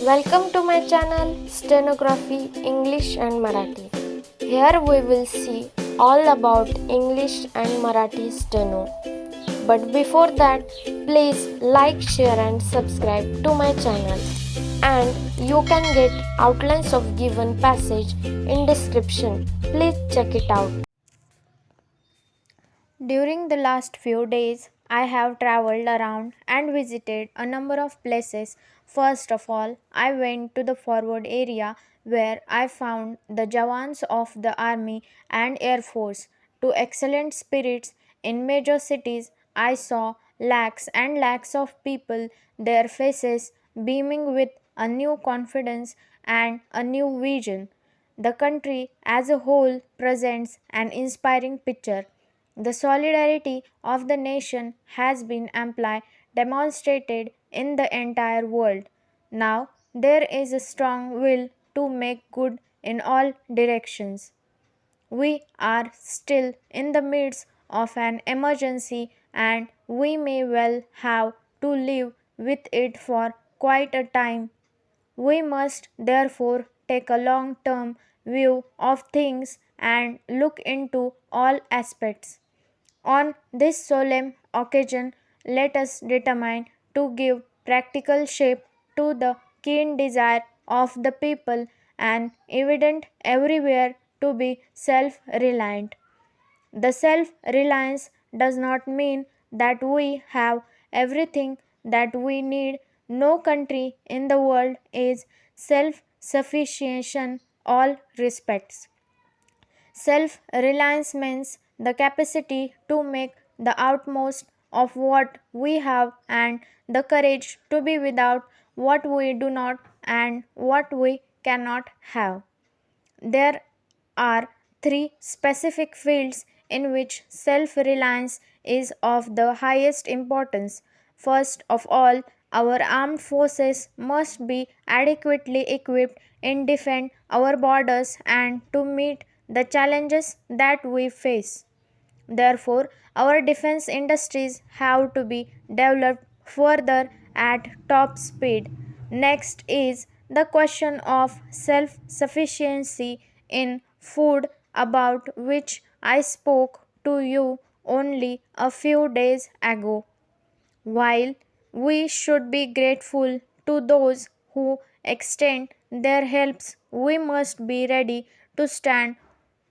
Welcome to my channel Stenography English and Marathi. Here we will see all about English and Marathi steno. But before that, please like, share and subscribe to my channel. And you can get outlines of given passage in description. Please check it out. During the last few days, I have traveled around and visited a number of places. First of all, I went to the forward area where I found the Jawans of the Army and Air Force to excellent spirits in major cities. I saw lakhs and lakhs of people, their faces beaming with a new confidence and a new vision. The country as a whole presents an inspiring picture. The solidarity of the nation has been amply demonstrated in the entire world. Now there is a strong will to make good in all directions. We are still in the midst of an emergency and we may well have to live with it for quite a time. We must therefore take a long term view of things and look into all aspects. On this solemn occasion, let us determine to give practical shape to the keen desire of the people and evident everywhere to be self reliant. The self reliance does not mean that we have everything that we need. No country in the world is self sufficient in all respects. Self reliance means the capacity to make the utmost of what we have and the courage to be without what we do not and what we cannot have. There are three specific fields in which self reliance is of the highest importance. First of all, our armed forces must be adequately equipped in defend our borders and to meet the challenges that we face. Therefore, our defense industries have to be developed further at top speed. Next is the question of self sufficiency in food, about which I spoke to you only a few days ago. While we should be grateful to those who extend their helps, we must be ready to stand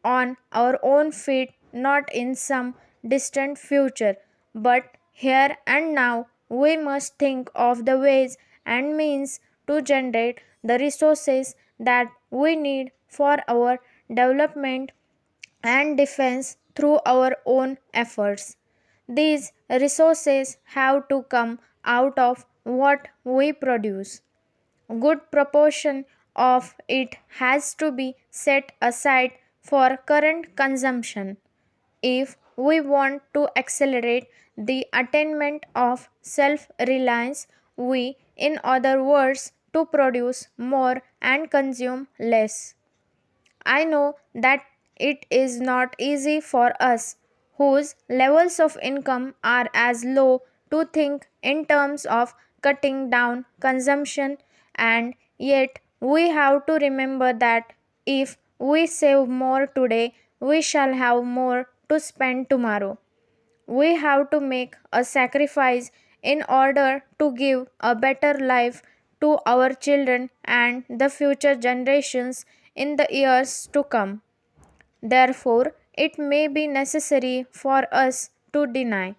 on our own feet not in some distant future, but here and now. We must think of the ways and means to generate the resources that we need for our development and defense through our own efforts. These resources have to come out of what we produce. Good proportion of it has to be set aside for current consumption. If we want to accelerate the attainment of self reliance, we, in other words, to produce more and consume less. I know that it is not easy for us, whose levels of income are as low, to think in terms of cutting down consumption, and yet we have to remember that if we save more today, we shall have more to spend tomorrow. We have to make a sacrifice in order to give a better life to our children and the future generations in the years to come. Therefore, it may be necessary for us to deny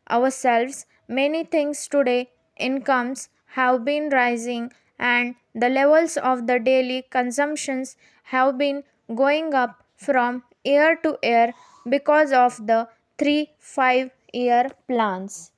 ourselves many things today. Incomes have been rising and the levels of the daily consumptions have been going up from year to year because of the 3 5 year plans.